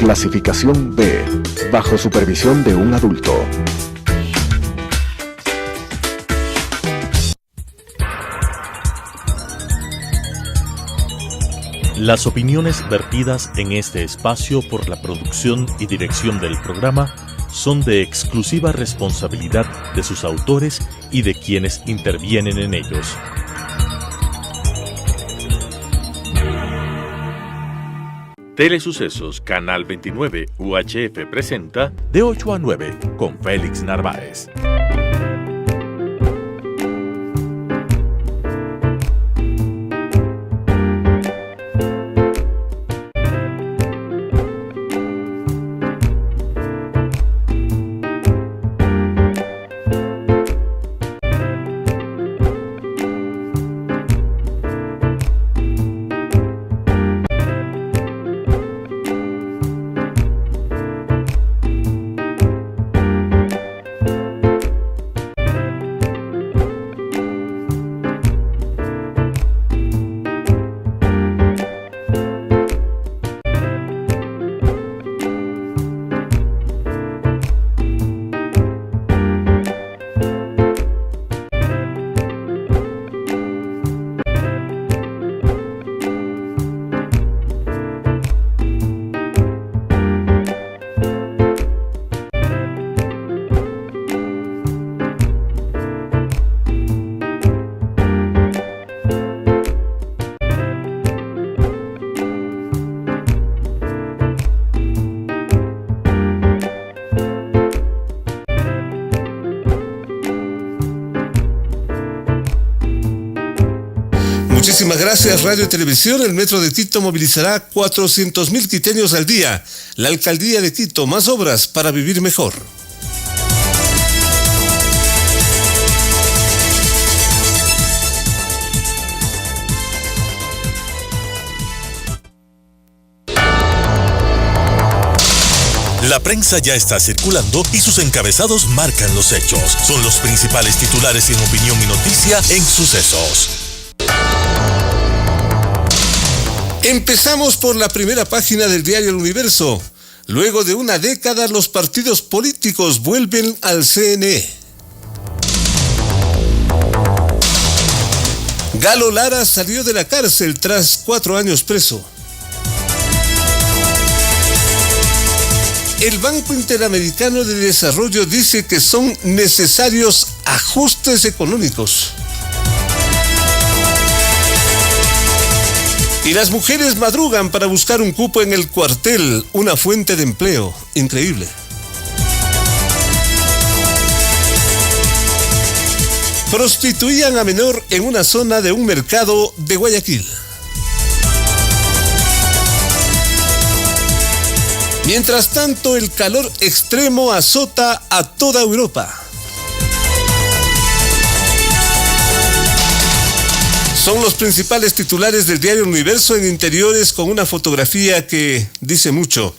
Clasificación B, bajo supervisión de un adulto. Las opiniones vertidas en este espacio por la producción y dirección del programa son de exclusiva responsabilidad de sus autores y de quienes intervienen en ellos. Telesucesos Canal 29 UHF presenta De 8 a 9 con Félix Narváez. Muchísimas gracias, Radio y Televisión. El Metro de Quito movilizará 400.000 quiteños al día. La Alcaldía de Quito, más obras para vivir mejor. La prensa ya está circulando y sus encabezados marcan los hechos. Son los principales titulares en opinión y noticia en Sucesos. Empezamos por la primera página del diario El Universo. Luego de una década, los partidos políticos vuelven al CNE. Galo Lara salió de la cárcel tras 4 años preso. El Banco Interamericano de Desarrollo dice que son necesarios ajustes económicos. Y las mujeres madrugan para buscar un cupo en el cuartel, una fuente de empleo. Increíble. Prostituían a menor en una zona de un mercado de Guayaquil. Mientras tanto, el calor extremo azota a toda Europa. Son los principales titulares del diario Universo en interiores con una fotografía que dice mucho.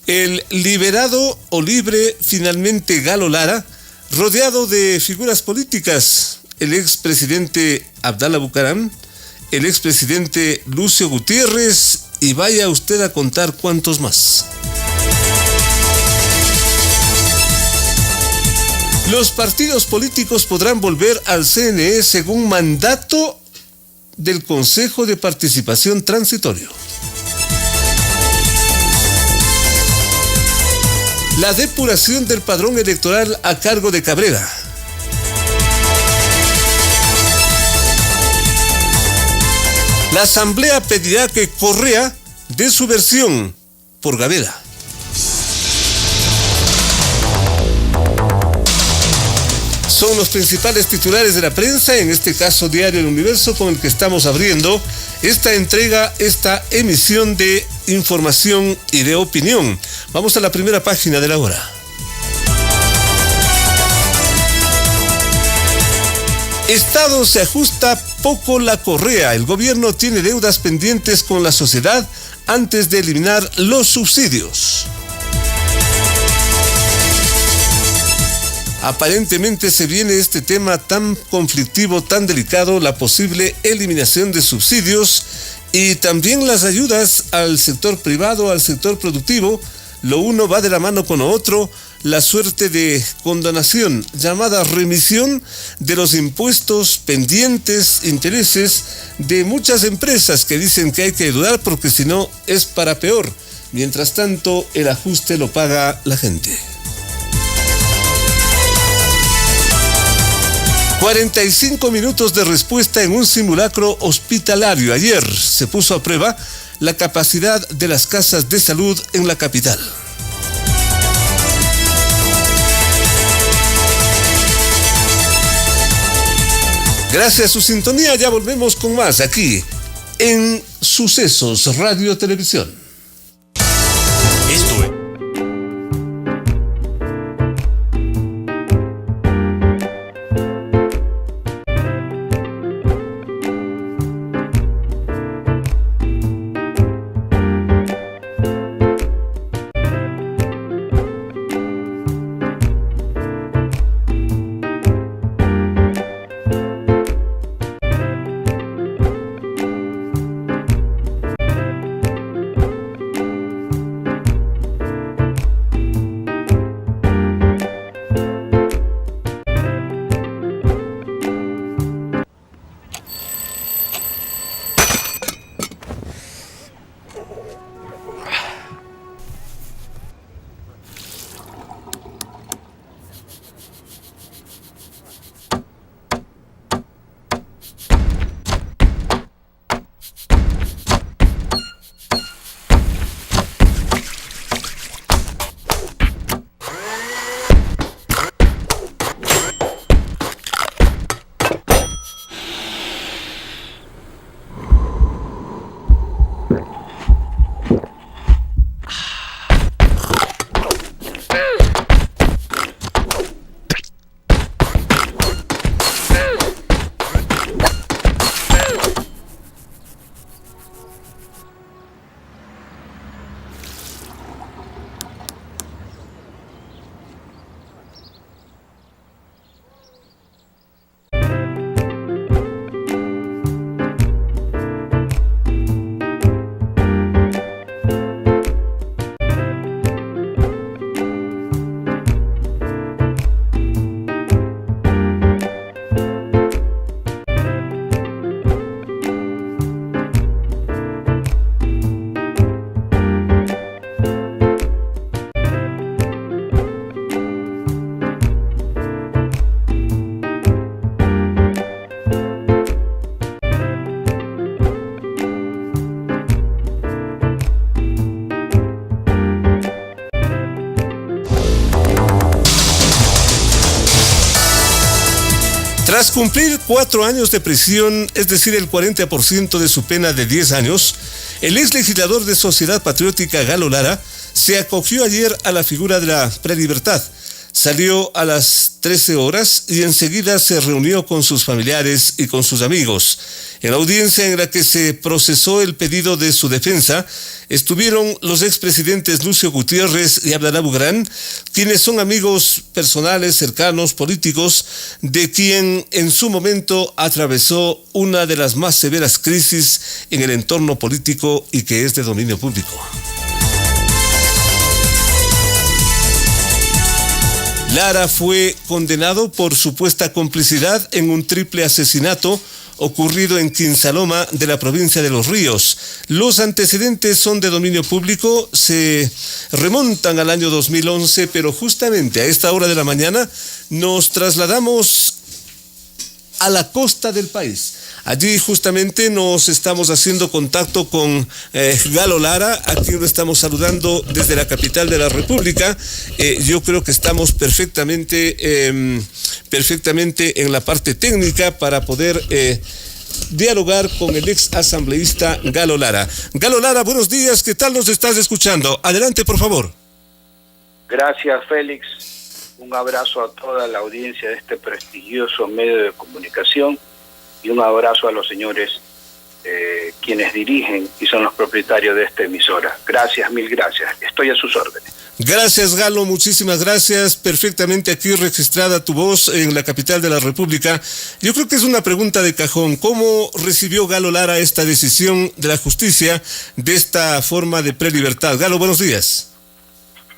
El liberado o libre finalmente Galo Lara, rodeado de figuras políticas, el expresidente Abdalá Bucaram, el expresidente Lucio Gutiérrez y vaya usted a contar cuántos más. Los partidos políticos podrán volver al CNE según mandato del Consejo de Participación Transitorio. La depuración del padrón electoral a cargo de Cabrera. La Asamblea pedirá que Correa dé su versión por Gavela. Son los principales titulares de la prensa, en este caso Diario El Universo, con el que estamos abriendo esta entrega, esta emisión de información y de opinión. Vamos a la primera página de la hora. Estado se ajusta poco la correa. El gobierno tiene deudas pendientes con la sociedad antes de eliminar los subsidios. Aparentemente se viene este tema tan conflictivo, tan delicado, la posible eliminación de subsidios, y también las ayudas al sector privado, al sector productivo. Lo uno va de la mano con lo otro. La suerte de condonación, llamada remisión de los impuestos pendientes, intereses de muchas empresas que dicen que hay que ayudar porque si no es para peor. Mientras tanto, el ajuste lo paga la gente. 45 minutos de respuesta en un simulacro hospitalario. Ayer se puso a prueba la capacidad de las casas de salud en la capital. Gracias a su sintonía, ya volvemos con más aquí en Sucesos Radio Televisión. Esto es Tras cumplir 4 años de prisión, es decir, el 40% de su pena de 10 años, el ex legislador de Sociedad Patriótica Galo Lara se acogió ayer a la figura de la prelibertad. Salió a las 13 horas y enseguida se reunió con sus familiares y con sus amigos. En la audiencia en la que se procesó el pedido de su defensa, estuvieron los expresidentes Lucio Gutiérrez y Abdalá Bugrán, quienes son amigos personales, cercanos, políticos, de quien en su momento atravesó una de las más severas crisis en el entorno político y que es de dominio público. Lara fue condenado por supuesta complicidad en un triple asesinato ocurrido en Quinsaloma de la provincia de Los Ríos. Los antecedentes son de dominio público, se remontan al año 2011, pero justamente a esta hora de la mañana nos trasladamos a la costa del país. Allí justamente nos estamos haciendo contacto con Galo Lara, a quien lo estamos saludando desde la capital de la República. Yo creo que estamos perfectamente en la parte técnica para poder dialogar con el ex asambleísta Galo Lara. Galo Lara, buenos días, ¿qué tal nos estás escuchando? Adelante, por favor. Gracias, Félix. Un abrazo a toda la audiencia de este prestigioso medio de comunicación y un abrazo a los señores quienes dirigen y son los propietarios de esta emisora. Gracias, mil gracias. Estoy a sus órdenes. Gracias, Galo, muchísimas gracias. Perfectamente aquí registrada tu voz en la capital de la República. Yo creo que es una pregunta de cajón. ¿Cómo recibió Galo Lara esta decisión de la justicia de esta forma de prelibertad? Galo, buenos días.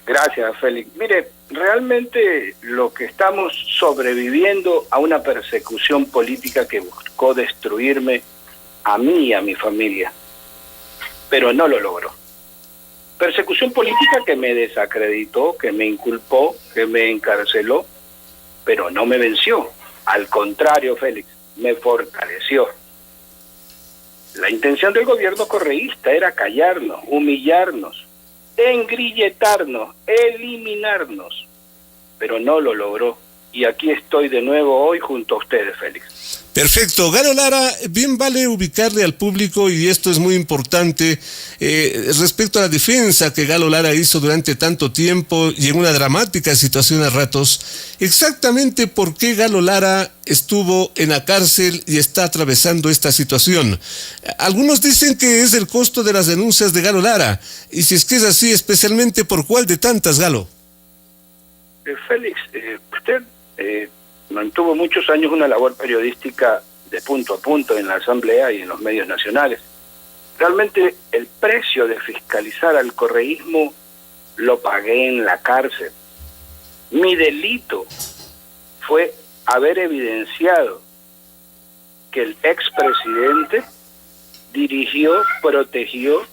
Gracias, Félix. Mire, realmente lo que estamos sobreviviendo a una persecución política que buscó destruirme a mí y a mi familia, pero no lo logró. Persecución política que me desacreditó, que me inculpó, que me encarceló, pero no me venció. Al contrario, Félix, me fortaleció. La intención del gobierno correísta era callarnos, humillarnos, engrilletarnos, eliminarnos, pero no lo logró. Y aquí estoy de nuevo hoy junto a ustedes, Félix. Perfecto. Galo Lara, bien vale ubicarle al público, y esto es muy importante, respecto a la defensa que Galo Lara hizo durante tanto tiempo y en una dramática situación a ratos, exactamente por qué Galo Lara estuvo en la cárcel y está atravesando esta situación. Algunos dicen que es el costo de las denuncias de Galo Lara, y si es que es así, especialmente por cuál de tantas, Galo. Félix, usted mantuvo muchos años una labor periodística de punto a punto en la Asamblea y en los medios nacionales. Realmente el precio de fiscalizar al correísmo lo pagué en la cárcel. Mi delito fue haber evidenciado que el expresidente dirigió, protegió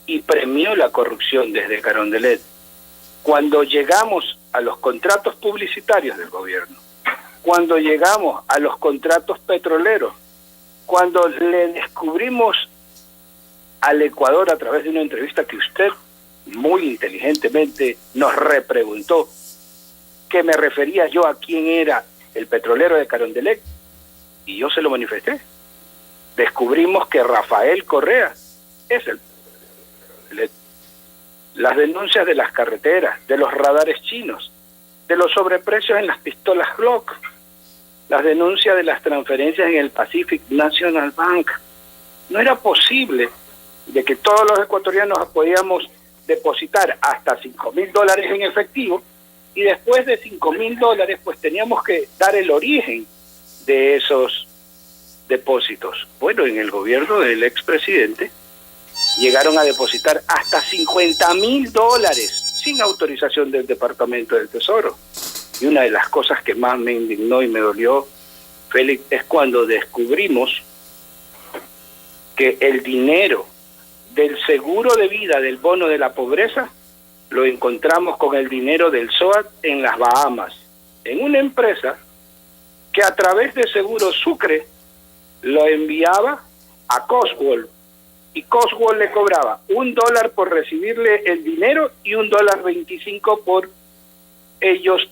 y premió la corrupción desde Carondelet. Cuando llegamos a los contratos publicitarios del gobierno, cuando llegamos a los contratos petroleros, cuando le descubrimos al Ecuador a través de una entrevista que usted muy inteligentemente nos repreguntó, que me refería yo a quién era el petrolero de Carondelet, y yo se lo manifesté. Descubrimos que Rafael Correa es el las denuncias de las carreteras, de los radares chinos, de los sobreprecios en las pistolas Glock, las denuncias de las transferencias en el Pacific National Bank. No era posible de que todos los ecuatorianos podíamos depositar hasta $5,000 en efectivo, y después de $5,000 pues teníamos que dar el origen de esos depósitos. Bueno, en el gobierno del expresidente llegaron a depositar hasta $50,000 sin autorización del Departamento del Tesoro. Y una de las cosas que más me indignó y me dolió, Félix, es cuando descubrimos que el dinero del seguro de vida del bono de la pobreza lo encontramos con el dinero del SOAT en las Bahamas, en una empresa que a través de Seguro Sucre lo enviaba a Coswell, y Coswell le cobraba $1 por recibirle el dinero y $1.25 por ellos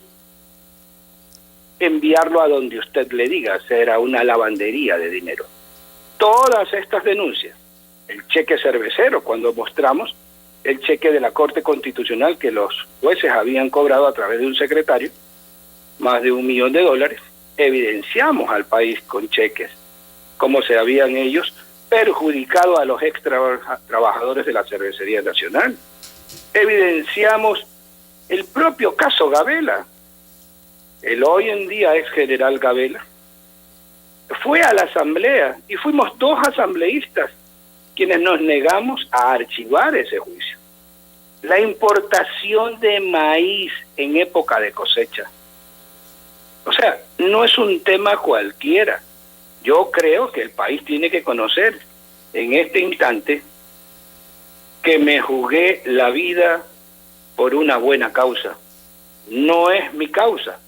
enviarlo a donde usted le diga. Era una lavandería de dinero. Todas estas denuncias, el cheque cervecero, cuando mostramos el cheque de la Corte Constitucional que los jueces habían cobrado a través de un secretario, más de $1 millón, evidenciamos al país con cheques cómo se habían ellos perjudicado a los ex trabajadores de la Cervecería Nacional. Evidenciamos el propio caso Gabela. El hoy en día ex general Gabela fue a la asamblea y fuimos 2 asambleístas quienes nos negamos a archivar ese juicio. La importación de maíz en época de cosecha. O sea, no es un tema cualquiera. Yo creo que el país tiene que conocer en este instante que me jugué la vida por una buena causa. No es mi causa,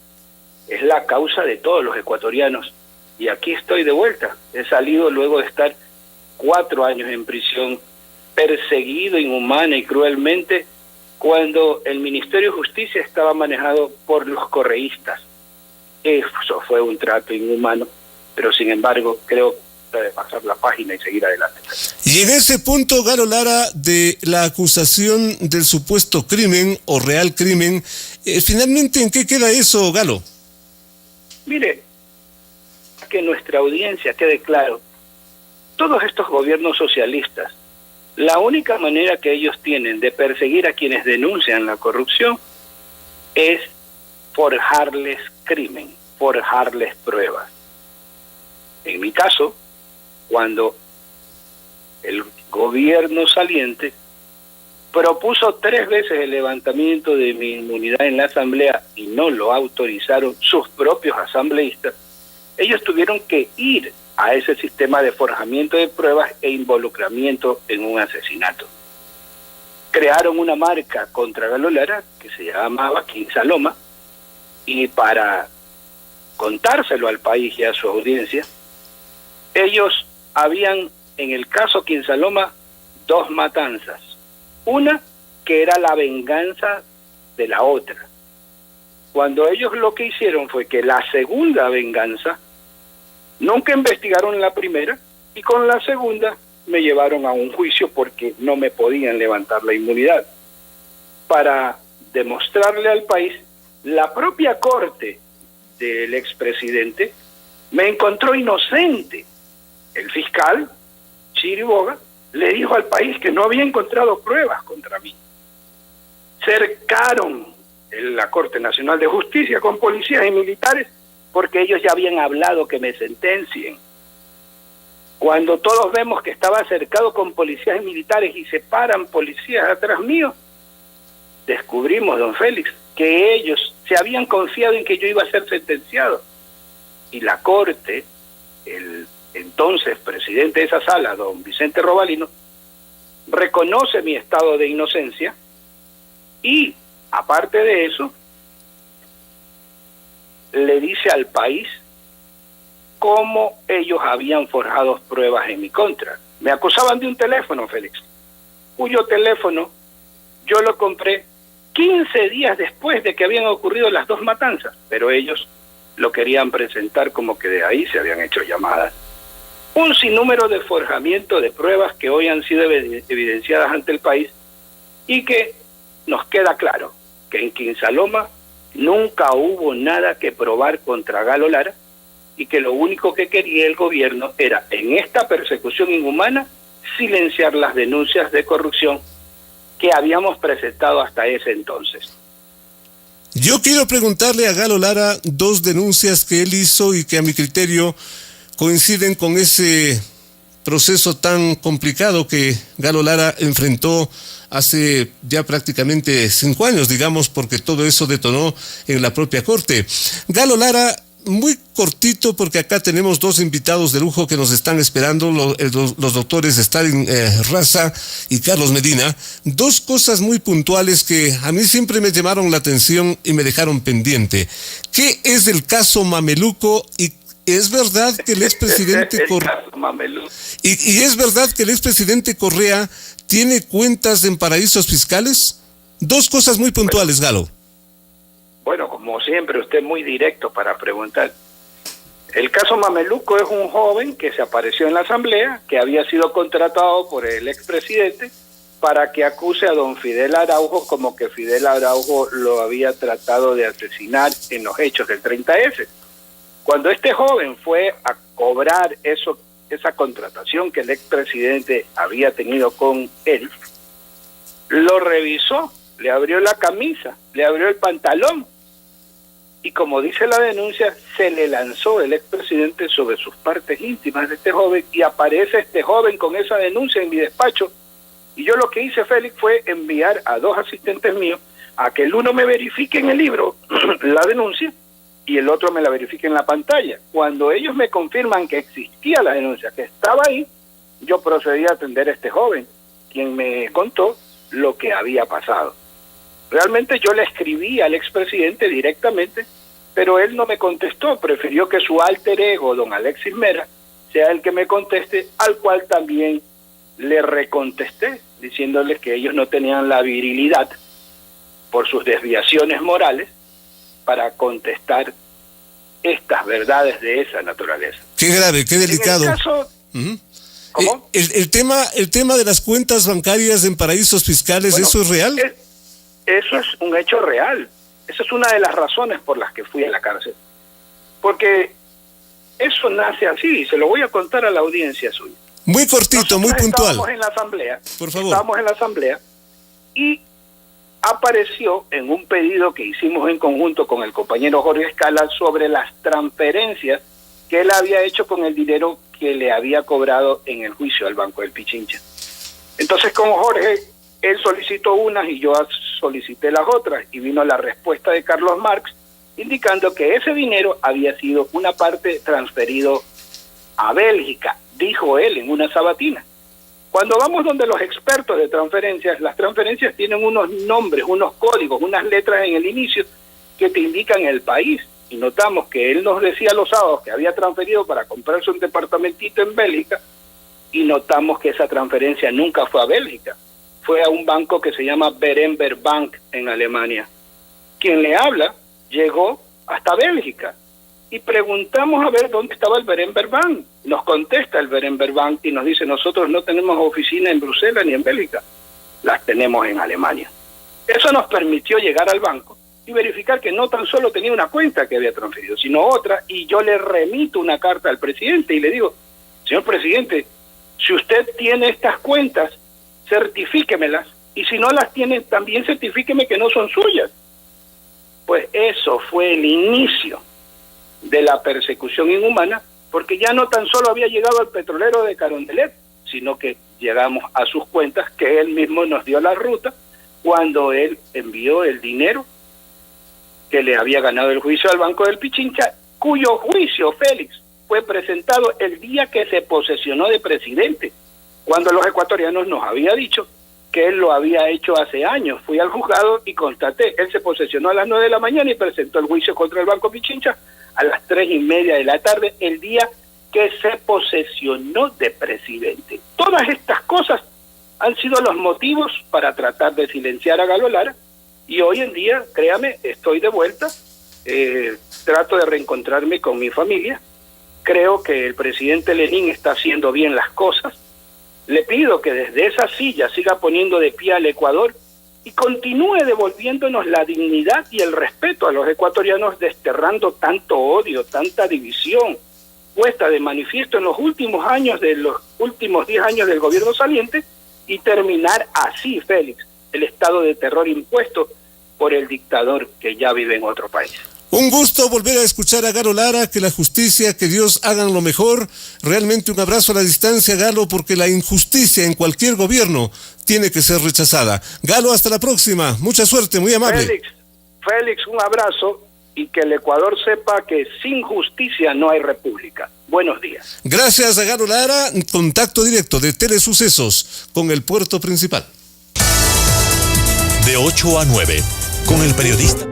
es la causa de todos los ecuatorianos. Y aquí estoy de vuelta. He salido luego de estar 4 años en prisión, perseguido inhumana y cruelmente, cuando el Ministerio de Justicia estaba manejado por los correístas. Eso fue un trato inhumano, pero sin embargo creo que debe pasar la página y seguir adelante. Y en ese punto, Galo Lara, de la acusación del supuesto crimen o real crimen, finalmente, ¿en qué queda eso, Galo? Mire, que nuestra audiencia quede claro todos estos gobiernos socialistas, la única manera que ellos tienen de perseguir a quienes denuncian la corrupción es forjarles crimen, forjarles pruebas. En mi caso, cuando el gobierno saliente propuso 3 veces el levantamiento de mi inmunidad en la asamblea y no lo autorizaron sus propios asambleístas, ellos tuvieron que ir a ese sistema de forjamiento de pruebas e involucramiento en un asesinato. Crearon una marca contra Galo Lara que se llamaba Quinsaloma, y para contárselo al país y a su audiencia, ellos habían, en el caso Quinsaloma, 2 matanzas. Una que era la venganza de la otra. Cuando ellos lo que hicieron fue que la segunda venganza, nunca investigaron la primera, y con la segunda me llevaron a un juicio porque no me podían levantar la inmunidad. Para demostrarle al país, la propia corte del expresidente me encontró inocente. El fiscal, Chiriboga, le dijo al país que no había encontrado pruebas contra mí. Cercaron la Corte Nacional de Justicia con policías y militares porque ellos ya habían hablado que me sentencien. Cuando todos vemos que estaba cercado con policías y militares y se paran policías atrás mío, descubrimos, don Félix, que ellos se habían confiado en que yo iba a ser sentenciado. Y la Corte, el entonces presidente de esa sala, don Vicente Robalino, reconoce mi estado de inocencia y, aparte de eso, le dice al país cómo ellos habían forjado pruebas en mi contra. Me acusaban de un teléfono, Félix, cuyo teléfono yo lo compré 15 días después de que habían ocurrido las 2 matanzas, pero ellos lo querían presentar como que de ahí se habían hecho llamadas. Un sinnúmero de forjamiento de pruebas que hoy han sido evidenciadas ante el país y que nos queda claro que en Quinsaloma nunca hubo nada que probar contra Galo Lara y que lo único que quería el gobierno era, en esta persecución inhumana, silenciar las denuncias de corrupción que habíamos presentado hasta ese entonces. Yo quiero preguntarle a Galo Lara 2 denuncias que él hizo y que a mi criterio coinciden con ese proceso tan complicado que Galo Lara enfrentó hace ya prácticamente 5 años, digamos, porque todo eso detonó en la propia Corte. Galo Lara, muy cortito, porque acá tenemos 2 invitados de lujo que nos están esperando, los doctores Stalin Raza y Carlos Medina. 2 cosas muy puntuales que a mí siempre me llamaron la atención y me dejaron pendiente. ¿Qué es el caso Mameluco y es verdad que el expresidente y es verdad que el expresidente Correa tiene cuentas en paraísos fiscales? 2 cosas muy puntuales, Galo. Bueno, como siempre, usted muy directo para preguntar. El caso Mameluco es un joven que se apareció en la asamblea, que había sido contratado por el expresidente para que acuse a don Fidel Araujo como que Fidel Araujo lo había tratado de asesinar en los hechos del 30F. Cuando este joven fue a cobrar esa contratación que el expresidente había tenido con él, lo revisó, le abrió la camisa, le abrió el pantalón, y como dice la denuncia, se le lanzó el expresidente sobre sus partes íntimas de este joven, y aparece este joven con esa denuncia en mi despacho, y yo lo que hice, Félix, fue enviar a 2 asistentes míos a que el uno me verifique en el libro la denuncia, y el otro me la verifique en la pantalla. Cuando ellos me confirman que existía la denuncia, que estaba ahí, yo procedí a atender a este joven, quien me contó lo que había pasado. Realmente yo le escribí al expresidente directamente, pero él no me contestó, prefirió que su alter ego, don Alexis Mera, sea el que me conteste, al cual también le recontesté, diciéndole que ellos no tenían la virilidad, por sus desviaciones morales, para contestar estas verdades de esa naturaleza. Qué grave, qué delicado. En el caso, ¿cómo? El tema de las cuentas bancarias en paraísos fiscales, bueno, ¿eso es real? Eso es un hecho real. Esa es una de las razones por las que fui a la cárcel. Porque eso nace así, y se lo voy a contar a la audiencia suya. Muy cortito, muy puntual. Estábamos en la asamblea. Por favor. Estábamos en la asamblea y apareció en un pedido que hicimos en conjunto con el compañero Jorge Escala sobre las transferencias que él había hecho con el dinero que le había cobrado en el juicio al Banco del Pichincha. Entonces, con Jorge, él solicitó unas y yo solicité las otras, y vino la respuesta de Carlos Marx indicando que ese dinero había sido una parte transferido a Bélgica, dijo él en una sabatina. Cuando vamos donde los expertos de transferencias, las transferencias tienen unos nombres, unos códigos, unas letras en el inicio que te indican el país. Y notamos que él nos decía los sábados que había transferido para comprarse un departamentito en Bélgica, y notamos que esa transferencia nunca fue a Bélgica, fue a un banco que se llama Berenberg Bank en Alemania. Quien le habla llegó hasta Bélgica. Y preguntamos a ver dónde estaba el Berenberg Bank. Nos contesta el Berenberg Bank y nos dice: nosotros no tenemos oficina en Bruselas ni en Bélgica, las tenemos en Alemania. Eso nos permitió llegar al banco y verificar que no tan solo tenía una cuenta que había transferido, sino otra, y yo le remito una carta al presidente y le digo: señor presidente, si usted tiene estas cuentas, certifíquemelas, y si no las tiene, también certifíqueme que no son suyas. Pues eso fue el inicio de la persecución inhumana, porque ya no tan solo había llegado al petrolero de Carondelet, sino que llegamos a sus cuentas, que él mismo nos dio la ruta cuando él envió el dinero que le había ganado el juicio al Banco del Pichincha, cuyo juicio, Félix, fue presentado el día que se posesionó de presidente, cuando los ecuatorianos nos había dicho que él lo había hecho hace años. Fui al juzgado y constaté, él se posesionó a las 9 de la mañana y presentó el juicio contra el Banco Pichincha a las 3:30 de la tarde, el día que se posesionó de presidente. Todas estas cosas han sido los motivos para tratar de silenciar a Galo Lara, y hoy en día, créame, estoy de vuelta, trato de reencontrarme con mi familia. Creo que el presidente Lenín está haciendo bien las cosas. Le pido que desde esa silla siga poniendo de pie al Ecuador y continúe devolviéndonos la dignidad y el respeto a los ecuatorianos, desterrando tanto odio, tanta división puesta de manifiesto en los últimos 10 años del gobierno saliente, y terminar así, Félix, el estado de terror impuesto por el dictador que ya vive en otro país. Un gusto volver a escuchar a Galo Lara, que la justicia, que Dios hagan lo mejor. Realmente un abrazo a la distancia, Galo, porque la injusticia en cualquier gobierno tiene que ser rechazada. Galo, hasta la próxima. Mucha suerte, muy amable. Félix, un abrazo, y que el Ecuador sepa que sin justicia no hay república. Buenos días. Gracias a Galo Lara. Contacto directo de Telesucesos con el puerto principal. De 8 a 9, con el periodista.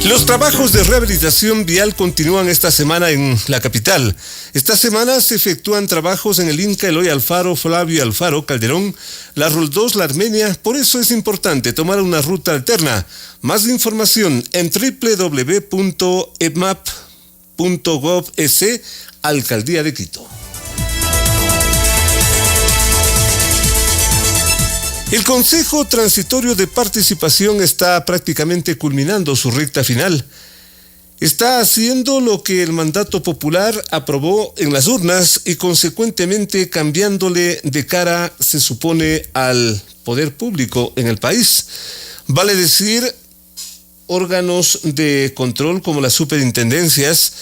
Los trabajos de rehabilitación vial continúan esta semana en la capital. Esta semana se efectúan trabajos en el Inca Eloy Alfaro, Flavio Alfaro, Calderón, la Roldós, la Armenia. Por eso es importante tomar una ruta alterna. Más información en www.emap.gov.es, Alcaldía de Quito. El Consejo Transitorio de Participación está prácticamente culminando su recta final. Está haciendo lo que el mandato popular aprobó en las urnas y consecuentemente cambiándole de cara, se supone, al poder público en el país. Vale decir, órganos de control como las superintendencias,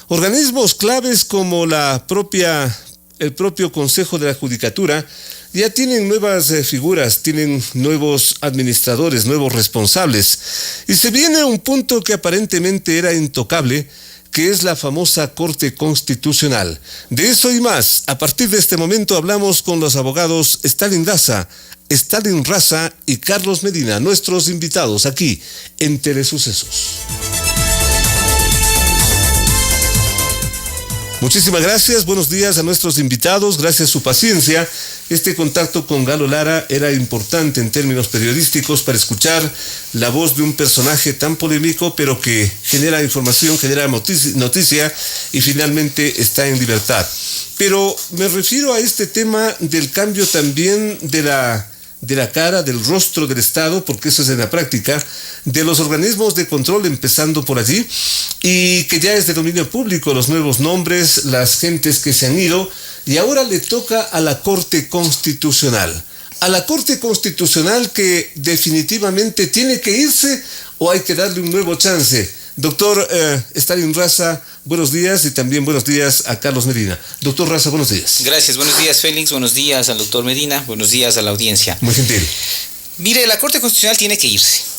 organismos claves como el propio Consejo de la Judicatura, ya tienen nuevas figuras, tienen nuevos administradores, nuevos responsables. Y se viene un punto que aparentemente era intocable, que es la famosa Corte Constitucional. De eso y más, a partir de este momento hablamos con los abogados Stalin Raza y Carlos Medina, nuestros invitados aquí en Telesucesos. Muchísimas gracias, buenos días a nuestros invitados, gracias a su paciencia. Este contacto con Galo Lara era importante en términos periodísticos para escuchar la voz de un personaje tan polémico, pero que genera información, genera noticia y finalmente está en libertad. Pero me refiero a este tema del cambio también de la cara, del rostro del Estado, porque eso es en la práctica, de los organismos de control, empezando por allí, y que ya es de dominio público, los nuevos nombres, las gentes que se han ido, y ahora le toca a la Corte Constitucional. A la Corte Constitucional que definitivamente tiene que irse o hay que darle un nuevo chance. Doctor Stalin Raza, buenos días, y también buenos días a Carlos Medina. Doctor Raza, buenos días. Gracias, buenos días Félix, buenos días al doctor Medina, buenos días a la audiencia. Muy gentil. Mire, la Corte Constitucional tiene que irse.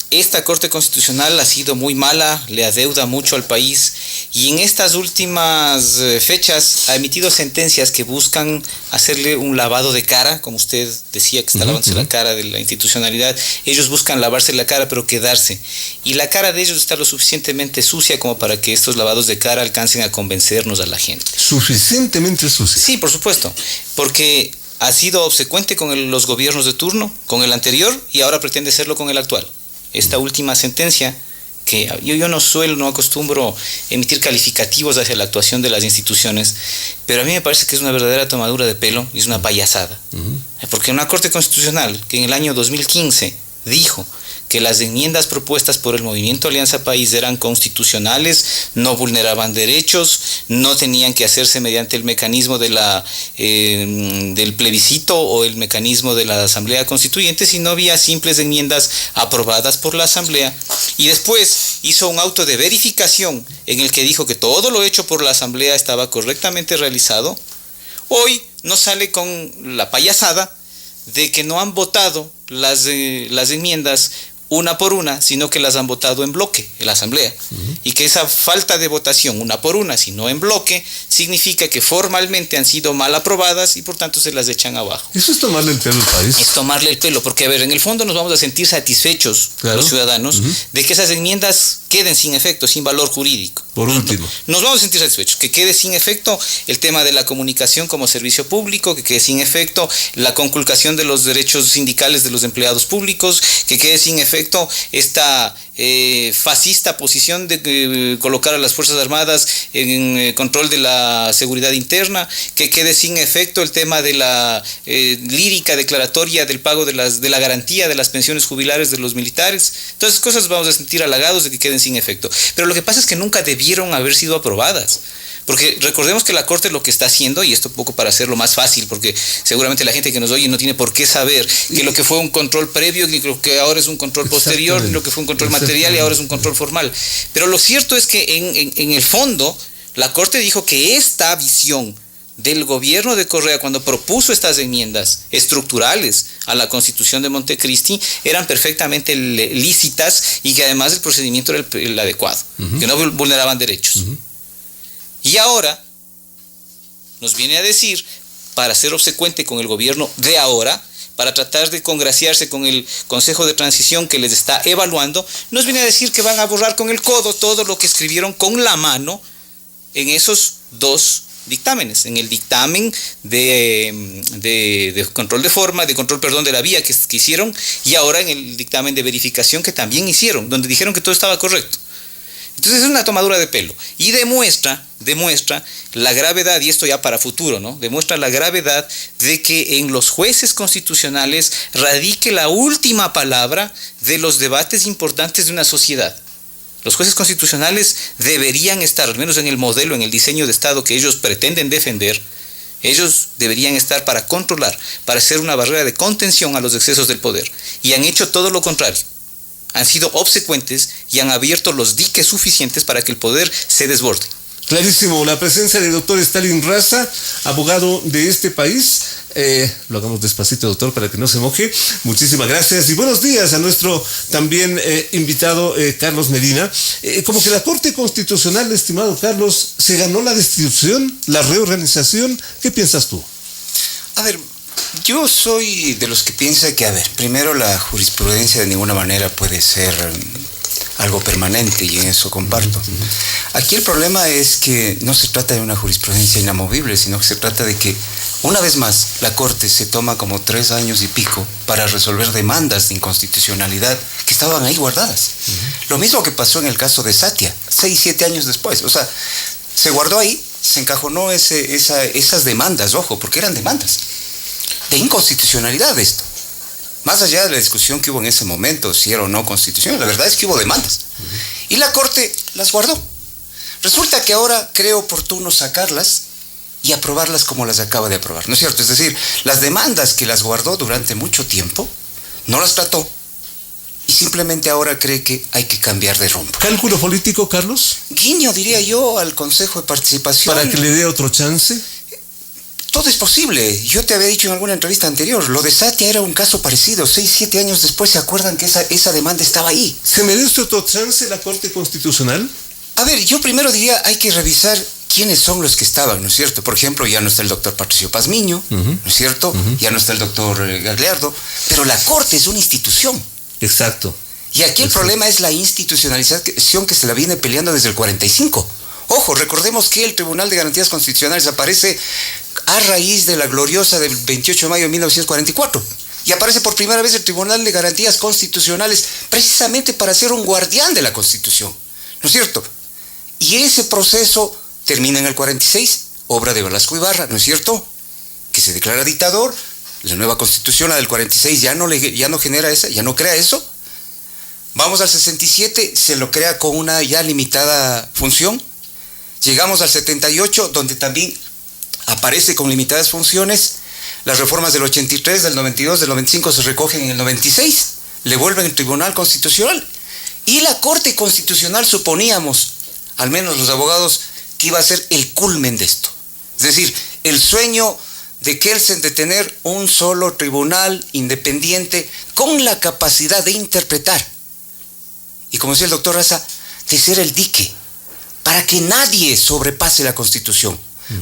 Esta Corte Constitucional ha sido muy mala, le adeuda mucho al país y en estas últimas fechas ha emitido sentencias que buscan hacerle un lavado de cara, como usted decía que está lavándose la cara de la institucionalidad. Ellos buscan lavarse la cara pero quedarse, y la cara de ellos está lo suficientemente sucia como para que estos lavados de cara alcancen a convencernos a la gente. ¿Suficientemente sucia? Sí, por supuesto, porque ha sido obsecuente con los gobiernos de turno, con el anterior, y ahora pretende serlo con el actual. Esta última sentencia, que yo no acostumbro emitir calificativos hacia la actuación de las instituciones, pero a mí me parece que es una verdadera tomadura de pelo y es una payasada. Porque una Corte Constitucional que en el año 2015 dijo que las enmiendas propuestas por el Movimiento Alianza País eran constitucionales, no vulneraban derechos, no tenían que hacerse mediante el mecanismo del plebiscito o el mecanismo de la Asamblea Constituyente, sino vía simples enmiendas aprobadas por la Asamblea, y después hizo un auto de verificación en el que dijo que todo lo hecho por la Asamblea estaba correctamente realizado. Hoy nos sale con la payasada de que no han votado las enmiendas una por una, sino que las han votado en bloque en la Asamblea. Y que esa falta de votación una por una, sino en bloque, significa que formalmente han sido mal aprobadas y por tanto se las echan abajo. ¿Eso es tomarle el pelo al país? Es tomarle el pelo, porque a ver, en el fondo nos vamos a sentir satisfechos, claro, los ciudadanos, de que esas enmiendas queden sin efecto, sin valor jurídico. Por último, nos vamos a sentir satisfechos, que quede sin efecto el tema de la comunicación como servicio público, que quede sin efecto la conculcación de los derechos sindicales de los empleados públicos, que quede sin efecto esta fascista posición de colocar a las Fuerzas Armadas en control de la seguridad interna, que quede sin efecto el tema de la lírica declaratoria del pago de la garantía de las pensiones jubilares de los militares. Todas esas cosas vamos a sentir halagados de que queden sin efecto. Pero lo que pasa es que nunca debieron haber sido aprobadas. Porque recordemos que la Corte lo que está haciendo, y esto un poco para hacerlo más fácil, porque seguramente la gente que nos oye no tiene por qué saber que lo que fue un control previo, ni lo que ahora es un control posterior, ni lo que fue un control material y ahora es un control formal. Pero lo cierto es que en el fondo la Corte dijo que esta visión del gobierno de Correa cuando propuso estas enmiendas estructurales a la Constitución de Montecristi eran perfectamente lícitas y que además el procedimiento era el adecuado, que no vulneraban derechos. Y ahora nos viene a decir, para ser obsecuente con el gobierno de ahora, para tratar de congraciarse con el Consejo de Transición que les está evaluando, nos viene a decir que van a borrar con el codo todo lo que escribieron con la mano en esos dos dictámenes, en el dictamen de control de forma, de la vía que hicieron, y ahora en el dictamen de verificación que también hicieron, donde dijeron que todo estaba correcto. Entonces es una tomadura de pelo y demuestra la gravedad, y esto ya para futuro, ¿no? Demuestra la gravedad de que en los jueces constitucionales radique la última palabra de los debates importantes de una sociedad. Los jueces constitucionales deberían estar, al menos en el modelo, en el diseño de Estado que ellos pretenden defender, ellos deberían estar para controlar, para hacer una barrera de contención a los excesos del poder. Y han hecho todo lo contrario. Han sido obsecuentes y han abierto los diques suficientes para que el poder se desborde. Clarísimo, la presencia del doctor Stalin Raza, abogado de este país. Lo hagamos despacito, doctor, para que no se moje. Muchísimas gracias y buenos días a nuestro también invitado Carlos Medina. Como que la Corte Constitucional, estimado Carlos, se ganó la destitución, la reorganización. ¿Qué piensas tú? A ver, yo soy de los que piensa que, primero la jurisprudencia de ninguna manera puede ser algo permanente, y en eso comparto. Aquí el problema es que no se trata de una jurisprudencia inamovible, sino que se trata de que, una vez más, la Corte se toma como 3 años y pico para resolver demandas de inconstitucionalidad que estaban ahí guardadas. Lo mismo que pasó en el caso de Satia, 6, 7 años después. O sea, se guardó ahí, se encajonó esas demandas, ojo, porque eran demandas de inconstitucionalidad de esto. Más allá de la discusión que hubo en ese momento, si era o no constitucional, la verdad es que hubo demandas. Y la Corte las guardó. Resulta que ahora cree oportuno sacarlas y aprobarlas como las acaba de aprobar, ¿no es cierto? Es decir, las demandas que las guardó durante mucho tiempo, no las trató, y simplemente ahora cree que hay que cambiar de rumbo. ¿Cálculo político, Carlos? Guiño, diría yo, al Consejo de Participación. ¿Para que le dé otro chance? Todo es posible. Yo te había dicho en alguna entrevista anterior, lo de Satia era un caso parecido. 6, 7 años después se acuerdan que esa demanda estaba ahí. ¿Se merece otro chance la Corte Constitucional? A ver, yo primero diría, hay que revisar quiénes son los que estaban, ¿no es cierto? Por ejemplo, ya no está el doctor Patricio Pazmiño, ¿no es cierto? Ya no está el doctor Gagliardo, pero la Corte es una institución. Exacto. Y aquí el problema es la institucionalización que se la viene peleando desde el 45. Ojo, recordemos que el Tribunal de Garantías Constitucionales aparece a raíz de la gloriosa del 28 de mayo de 1944. Y aparece por primera vez el Tribunal de Garantías Constitucionales precisamente para ser un guardián de la Constitución, ¿no es cierto? Y ese proceso termina en el 46, obra de Velasco Ibarra, ¿no es cierto? Que se declara dictador. La nueva Constitución, la del 46, ya no genera esa, ya no crea eso. Vamos al 67, se lo crea con una ya limitada función. Llegamos al 78, donde también aparece con limitadas funciones. Las reformas del 83, del 92, del 95 se recogen en el 96, le vuelven el Tribunal Constitucional. Y la Corte Constitucional suponíamos, al menos los abogados, que iba a ser el culmen de esto. Es decir, el sueño de Kelsen de tener un solo tribunal independiente con la capacidad de interpretar. Y como decía el doctor Raza, de ser el dique, para que nadie sobrepase la Constitución,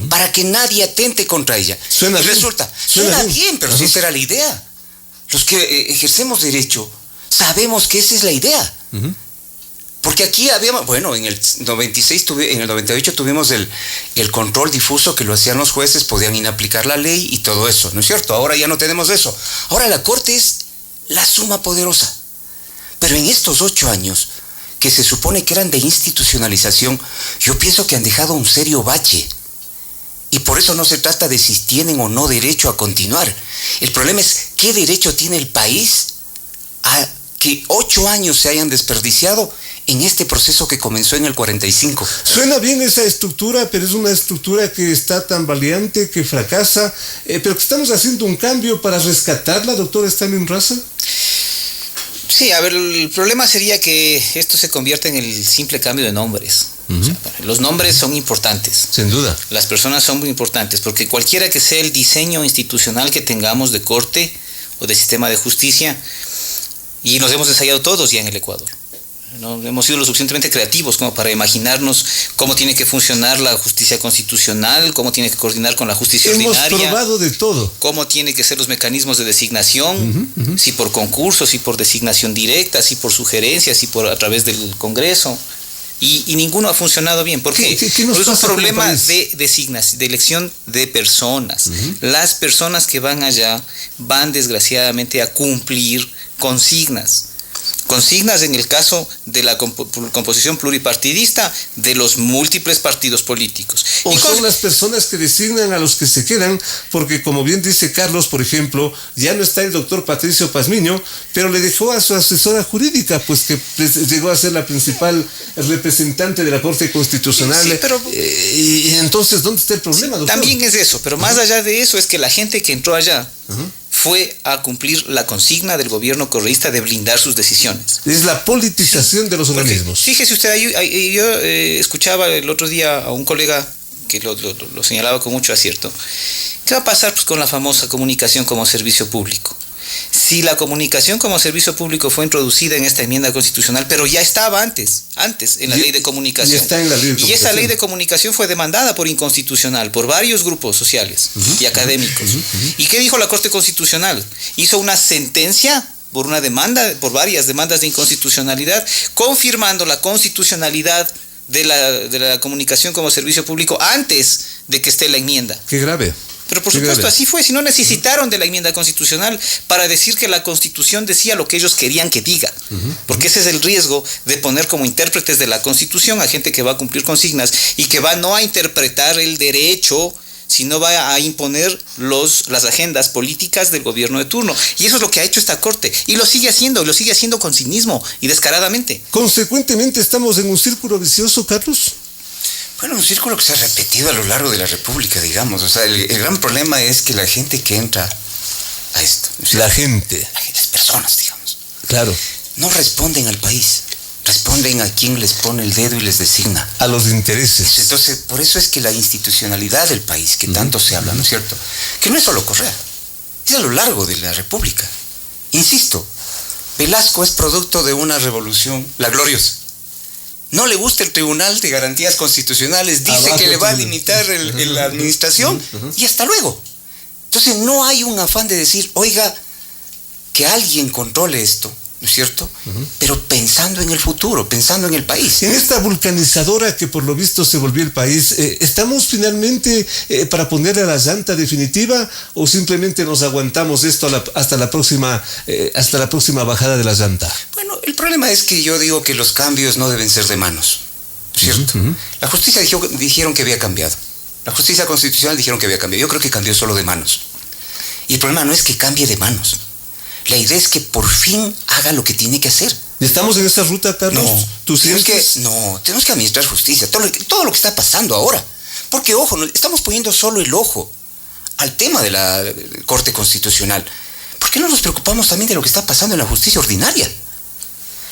para que nadie atente contra ella. Suena bien. Suena bien, pero si esa era la idea. Los que ejercemos derecho sabemos que esa es la idea. Porque aquí habíamos, bueno, en el 96, en el 98 tuvimos el control difuso que lo hacían los jueces, podían inaplicar la ley y todo eso, ¿no es cierto? Ahora ya no tenemos eso. Ahora la Corte es la suma poderosa. Pero en estos 8 años, que se supone que eran de institucionalización, yo pienso que han dejado un serio bache. Y por eso no se trata de si tienen o no derecho a continuar. El problema es qué derecho tiene el país a que 8 años se hayan desperdiciado en este proceso que comenzó en el 45. Suena bien esa estructura, pero es una estructura que está tan valiente, que fracasa, pero que estamos haciendo un cambio para rescatarla, doctor Stalin Raza. Sí, a ver, el problema sería que esto se convierta en el simple cambio de nombres. O sea, los nombres son importantes. Sin duda. Las personas son muy importantes, porque cualquiera que sea el diseño institucional que tengamos de corte o de sistema de justicia, y nos hemos ensayado todos ya en el Ecuador, ¿no? Hemos sido lo suficientemente creativos como para imaginarnos cómo tiene que funcionar la justicia constitucional, cómo tiene que coordinar con la justicia ordinaria. Hemos probado de todo. Cómo tiene que ser los mecanismos de designación, si por concurso, si por designación directa, si por sugerencia, si por a través del Congreso. Y ninguno ha funcionado bien. ¿Por qué? ¿Qué nos es un pasa problema de designación, de elección de personas. Las personas que van allá van desgraciadamente a cumplir consignas. consignas en el caso de la composición pluripartidista de los múltiples partidos políticos. O son las personas que designan a los que se quedan, porque como bien dice Carlos, por ejemplo, ya no está el doctor Patricio Pazmiño, pero le dejó a su asesora jurídica, pues que llegó a ser la principal representante de la Corte Constitucional. Sí, pero, y entonces, ¿dónde está el problema, doctor? También es eso, pero más allá de eso es que la gente que entró allá fue a cumplir la consigna del gobierno correísta de blindar sus decisiones. Es la politización de los organismos. Fíjese usted, yo escuchaba el otro día a un colega que lo señalaba con mucho acierto. ¿Qué va a pasar pues, con la famosa comunicación como servicio público? Si la comunicación como servicio público fue introducida en esta enmienda constitucional, pero ya estaba antes en la ley de comunicación. Está en la ley de comunicación. Y esa ley de comunicación fue demandada por inconstitucional, por varios grupos sociales y académicos. ¿Y qué dijo la Corte Constitucional? Hizo una sentencia por una demanda, por varias demandas de inconstitucionalidad, confirmando la constitucionalidad de la comunicación como servicio público antes de que esté la enmienda. Qué grave. Pero por supuesto así fue, si no necesitaron de la enmienda constitucional para decir que la Constitución decía lo que ellos querían que diga, porque ese es el riesgo de poner como intérpretes de la Constitución a gente que va a cumplir consignas y que va no a interpretar el derecho, sino va a imponer las agendas políticas del gobierno de turno. Y eso es lo que ha hecho esta Corte, y lo sigue haciendo con cinismo y descaradamente. Consecuentemente, ¿estamos en un círculo vicioso, Carlos? Bueno, un círculo que se ha repetido a lo largo de la República, digamos. O sea, el gran problema es que la gente que entra a esto... O sea, la gente, las personas, digamos. Claro. No responden al país. Responden a quien les pone el dedo y les designa. A los intereses. Entonces, por eso es que la institucionalidad del país, que tanto se habla, ¿no es cierto? Que no es solo Correa, es a lo largo de la República. Insisto, Velasco es producto de una revolución, la gloriosa. No le gusta el Tribunal de Garantías Constitucionales, dice que le va a limitar la administración y hasta luego. Entonces no hay un afán de decir, oiga, que alguien controle esto, ¿no es cierto? Pero pensando en el futuro, pensando en el país. En esta vulcanizadora que por lo visto se volvió el país, ¿estamos finalmente para ponerle a la llanta definitiva o simplemente nos aguantamos esto hasta la próxima bajada de la llanta? Bueno, el problema es que yo digo que los cambios no deben ser de manos, ¿cierto? La justicia dijeron que había cambiado. La justicia constitucional dijeron que había cambiado. Yo creo que cambió solo de manos. Y el problema no es que cambie de manos. La idea es que por fin haga lo que tiene que hacer. ¿Estamos en esa ruta, Carlos? No, ¿Tú sientes? tenemos que administrar justicia. Todo lo que está pasando ahora. Porque, ojo, estamos poniendo solo el ojo al tema de la Corte Constitucional. ¿Por qué no nos preocupamos también de lo que está pasando en la justicia ordinaria?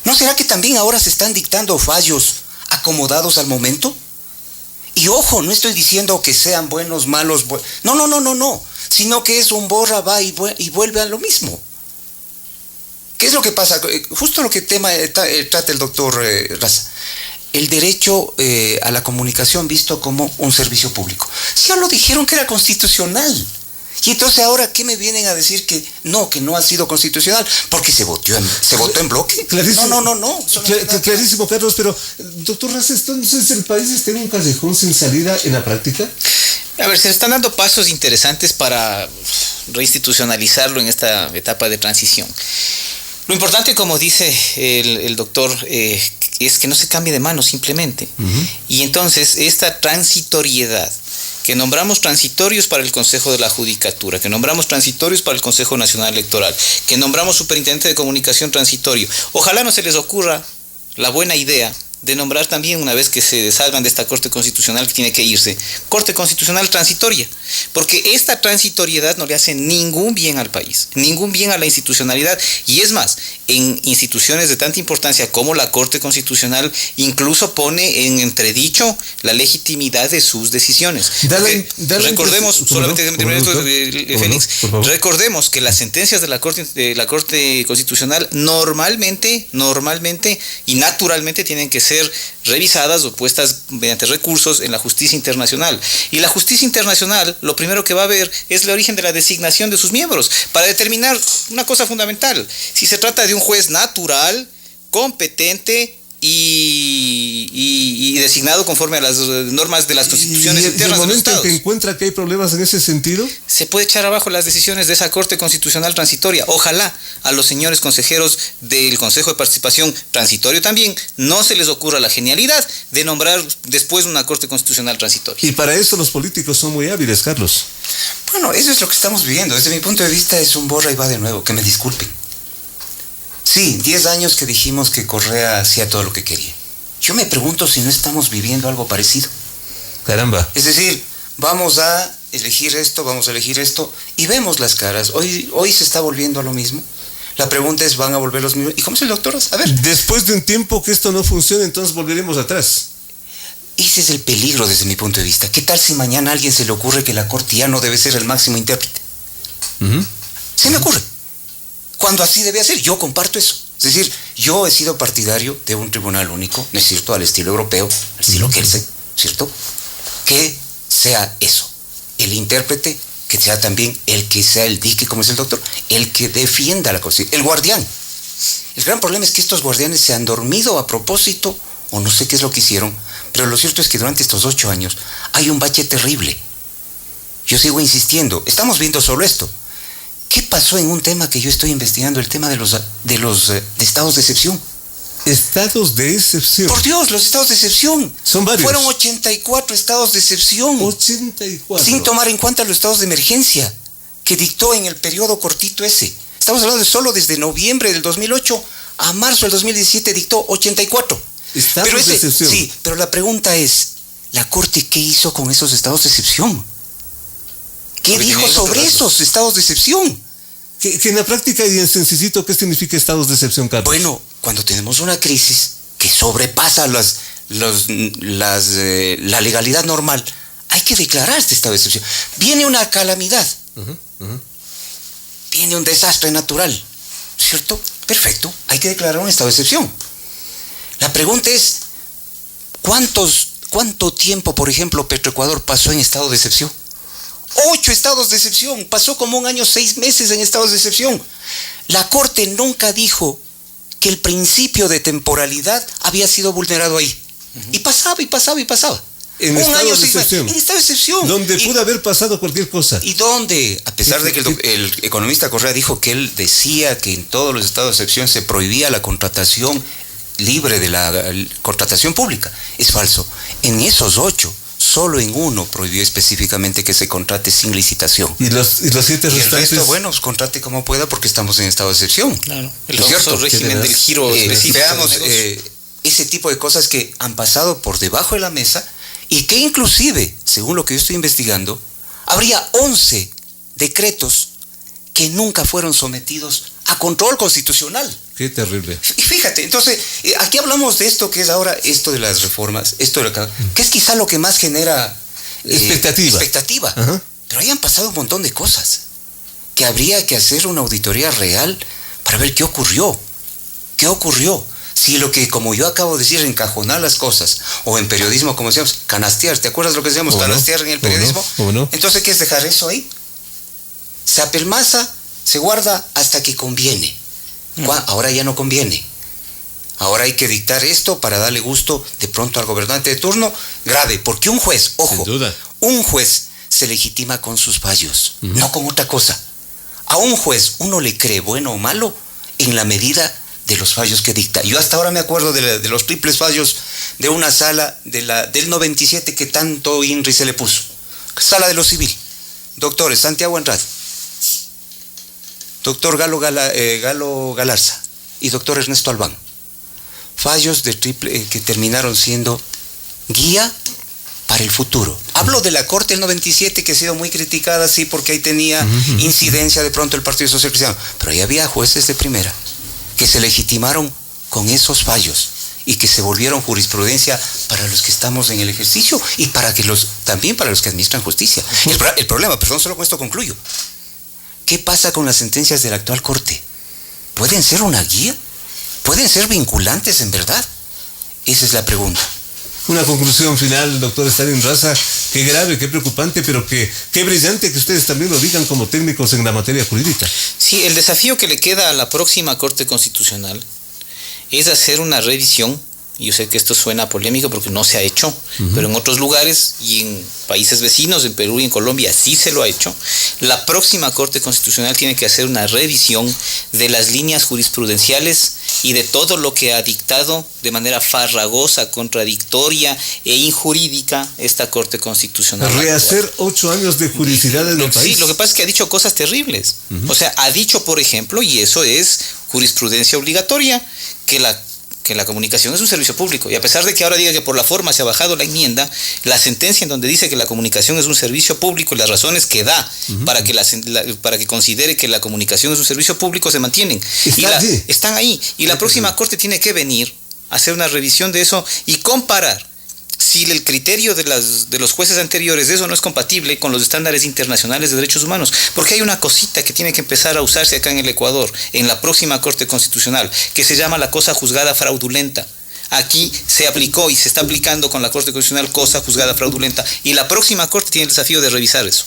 ¿No será que también ahora se están dictando fallos acomodados al momento? Y ojo, no estoy diciendo que sean buenos, malos, no. Sino que es un borra, va y vuelve a lo mismo. ¿Qué es lo que pasa? Justo lo que trata el doctor Raza. El derecho a la comunicación visto como un servicio público. Ya lo dijeron que era constitucional. Y entonces ahora, ¿qué me vienen a decir que no ha sido constitucional? Porque se votó en bloque. Clarísimo. No. Clarísimo, Carlos, pero, doctor Raza, entonces el país está en un callejón sin salida en la práctica. A ver, se están dando pasos interesantes para reinstitucionalizarlo en esta etapa de transición. Lo importante, como dice el doctor, es que no se cambie de mano simplemente. Y entonces esta transitoriedad, que nombramos transitorios para el Consejo de la Judicatura, que nombramos transitorios para el Consejo Nacional Electoral, que nombramos superintendente de comunicación transitorio, ojalá no se les ocurra la buena idea de nombrar también, una vez que se salgan de esta Corte Constitucional que tiene que irse, Corte Constitucional transitoria, porque esta transitoriedad no le hace ningún bien al país, ningún bien a la institucionalidad, y es más, en instituciones de tanta importancia como la Corte Constitucional incluso pone en entredicho la legitimidad de sus decisiones. Recordemos, solamente Félix, recordemos que las sentencias de la Corte Constitucional normalmente y naturalmente tienen que ser revisadas o puestas mediante recursos en la justicia internacional. Y la justicia internacional lo primero que va a ver es el origen de la designación de sus miembros para determinar una cosa fundamental: si se trata de un juez natural, competente, y designado conforme a las normas de las constituciones internas de los estados. ¿Y en el momento en que encuentra que hay problemas en ese sentido? Se puede echar abajo las decisiones de esa Corte Constitucional Transitoria. Ojalá a los señores consejeros del Consejo de Participación Transitorio también no se les ocurra la genialidad de nombrar después una Corte Constitucional Transitoria. Y para eso los políticos son muy hábiles, Carlos. Bueno, eso es lo que estamos viviendo. Desde mi punto de vista es un borra y va de nuevo. Que me disculpen. Sí, 10 años que dijimos que Correa hacía todo lo que quería. Yo me pregunto si no estamos viviendo algo parecido. Caramba. Es decir, vamos a elegir esto, y vemos las caras. Hoy se está volviendo a lo mismo. La pregunta es, ¿van a volver los mismos? ¿Y cómo es el doctor? A ver. Después de un tiempo que esto no funcione, entonces volveremos atrás. Ese es el peligro desde mi punto de vista. ¿Qué tal si mañana a alguien se le ocurre que la Corte ya no debe ser el máximo intérprete? Se me ocurre. Cuando así debe ser, yo comparto eso. Es decir, yo he sido partidario de un tribunal único, ¿no es cierto?, al estilo europeo, al estilo Kelsen, ¿cierto? Que sea eso, el intérprete, que sea también el que sea el dique, como es el doctor, el que defienda la Constitución, el guardián. El gran problema es que estos guardianes se han dormido a propósito, o no sé qué es lo que hicieron, pero lo cierto es que durante estos 8 años hay un bache terrible. Yo sigo insistiendo, estamos viendo solo esto. ¿Qué pasó en un tema que yo estoy investigando, el tema de los estados de excepción? Estados de excepción. Por Dios, los estados de excepción. Son varios. Fueron 84 estados de excepción. 84. Sin tomar en cuenta los estados de emergencia que dictó en el periodo cortito ese. Estamos hablando de solo desde noviembre del 2008 a marzo del 2017 dictó 84. Estados de excepción. Sí, pero la pregunta es, ¿la Corte qué hizo con esos estados de excepción? ¿Qué dijo sobre esos estados de excepción? Que en la práctica y en sencillito, ¿qué significa estados de excepción, Carlos? Bueno, cuando tenemos una crisis que sobrepasa la legalidad normal, hay que declarar este estado de excepción. Viene una calamidad, viene un desastre natural, ¿cierto? Perfecto, hay que declarar un estado de excepción. La pregunta es, ¿cuánto tiempo, por ejemplo, Petroecuador pasó en estado de excepción? 8 estados de excepción, pasó como 1 año, 6 meses en estados de excepción. La Corte nunca dijo que el principio de temporalidad había sido vulnerado ahí. Y pasaba. En estado de excepción. En estado de excepción. Donde pudo haber pasado cualquier cosa. Y donde, a pesar de que el economista Correa dijo que él decía que en todos los estados de excepción se prohibía la contratación libre de la contratación pública. Es falso. En esos 8, solo en 1 prohibió específicamente que se contrate sin licitación. ¿Y los 7 restantes? El resto, bueno, pues contrate como pueda porque estamos en estado de excepción. Claro, el famoso régimen del giro específico. Veamos ese tipo de cosas que han pasado por debajo de la mesa y que inclusive, según lo que yo estoy investigando, habría 11 decretos que nunca fueron sometidos a control constitucional. Qué terrible. Y fíjate, entonces, aquí hablamos de esto que es ahora, esto de las reformas, que es quizá lo que más genera expectativa. Ajá. Pero ahí han pasado un montón de cosas que habría que hacer una auditoría real para ver qué ocurrió. Si lo que, como yo acabo de decir, encajonar las cosas, o en periodismo, como decíamos, canastear, ¿te acuerdas lo que decíamos? Canastear en el periodismo. No. Entonces, ¿qué es dejar eso ahí? Se apelmaza, se guarda hasta que conviene. Ahora ya no conviene. Ahora hay que dictar esto para darle gusto de pronto al gobernante de turno. Grave, porque un juez, ojo, sin duda, un juez se legitima con sus fallos, no con otra cosa. A un juez uno le cree bueno o malo en la medida de los fallos que dicta. Yo hasta ahora me acuerdo de los triples fallos de una sala del 97 que tanto INRI se le puso. Sala de lo civil. Doctores Santiago Andrade, doctor Galo Galarza y doctor Ernesto Albán. Fallos de triple que terminaron siendo guía para el futuro. Hablo de la Corte del 97, que ha sido muy criticada, sí, porque ahí tenía incidencia de pronto el Partido Social Cristiano. Pero ahí había jueces de primera que se legitimaron con esos fallos y que se volvieron jurisprudencia para los que estamos en el ejercicio y también para los que administran justicia. El problema, perdón, solo con esto concluyo. ¿Qué pasa con las sentencias de la actual Corte? ¿Pueden ser una guía? ¿Pueden ser vinculantes en verdad? Esa es la pregunta. Una conclusión final, doctor Stalin Raza. Qué grave, qué preocupante, pero qué brillante que ustedes también lo digan como técnicos en la materia jurídica. Sí, el desafío que le queda a la próxima Corte Constitucional es hacer una revisión y yo sé que esto suena polémico porque no se ha hecho, pero en otros lugares y en países vecinos, en Perú y en Colombia, sí se lo ha hecho. La próxima Corte Constitucional tiene que hacer una revisión de las líneas jurisprudenciales y de todo lo que ha dictado de manera farragosa, contradictoria e injurídica esta Corte Constitucional. Rehacer 8 años de juridicidad en el país. Sí, lo que pasa es que ha dicho cosas terribles. O sea, ha dicho, por ejemplo, y eso es jurisprudencia obligatoria, que la comunicación es un servicio público. Y a pesar de que ahora diga que por la forma se ha bajado la enmienda, la sentencia en donde dice que la comunicación es un servicio público y las razones que da para que considere que la comunicación es un servicio público se mantienen. Están ahí. Y la próxima Corte tiene que venir a hacer una revisión de eso y comparar si el criterio de los jueces anteriores de eso no es compatible con los estándares internacionales de derechos humanos. Porque hay una cosita que tiene que empezar a usarse acá en el Ecuador, en la próxima Corte Constitucional, que se llama la cosa juzgada fraudulenta. Aquí se aplicó y se está aplicando con la Corte Constitucional cosa juzgada fraudulenta, y la próxima Corte tiene el desafío de revisar eso.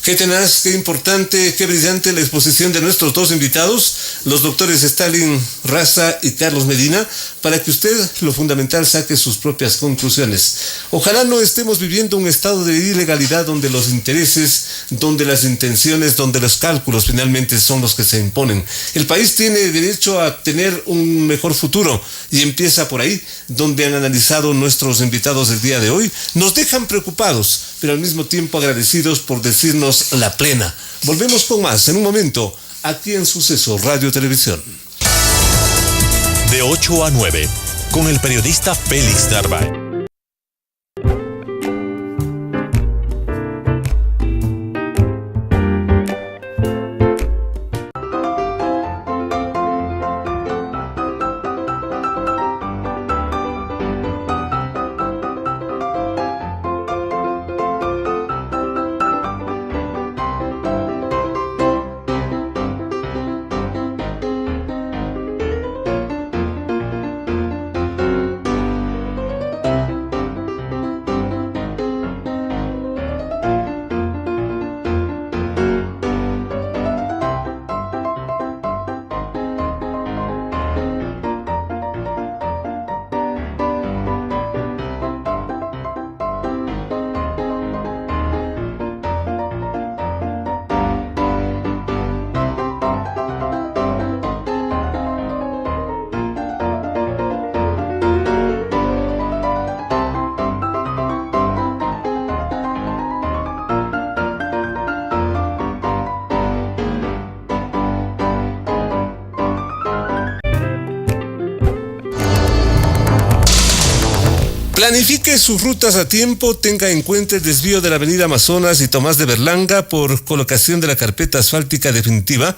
Qué tenaz, qué importante, qué brillante la exposición de nuestros dos invitados, los doctores Stalin Raza y Carlos Medina, para que usted, lo fundamental, saque sus propias conclusiones. Ojalá no estemos viviendo un estado de ilegalidad donde los intereses, donde las intenciones, donde los cálculos finalmente son los que se imponen. El país tiene derecho a tener un mejor futuro y empieza por ahí, donde han analizado nuestros invitados del día de hoy. Nos dejan preocupados, pero al mismo tiempo agradecidos por decirnos la plena. Volvemos con más en un momento, aquí en Suceso Radio Televisión. De 8 a 9, con el periodista Félix Narváez. Planifique sus rutas a tiempo, tenga en cuenta el desvío de la avenida Amazonas y Tomás de Berlanga por colocación de la carpeta asfáltica definitiva.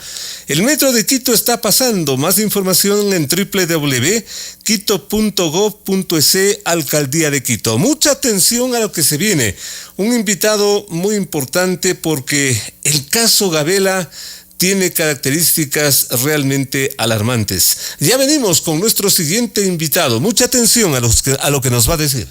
El metro de Quito está pasando. Más información en www.quito.gov.es, Alcaldía de Quito. Mucha atención a lo que se viene. Un invitado muy importante porque el caso Gabela tiene características realmente alarmantes. Ya venimos con nuestro siguiente invitado. Mucha atención a lo que nos va a decir.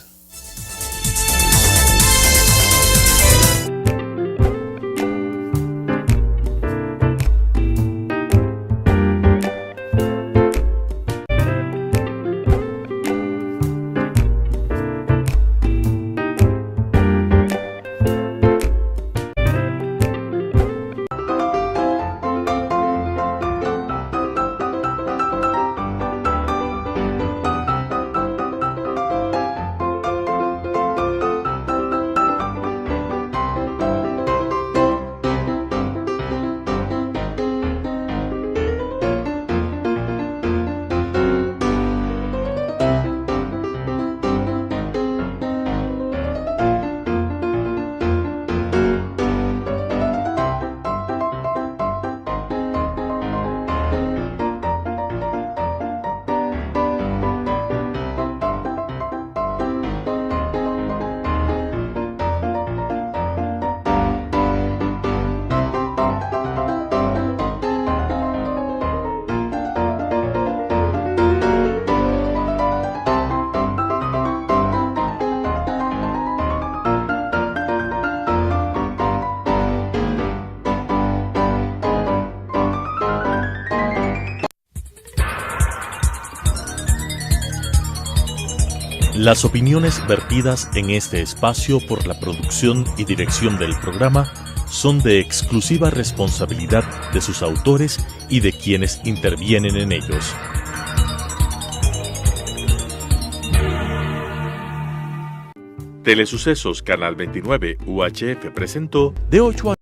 Las opiniones vertidas en este espacio por la producción y dirección del programa son de exclusiva responsabilidad de sus autores y de quienes intervienen en ellos. Telesucesos Canal 29 UHF presentó de 8 a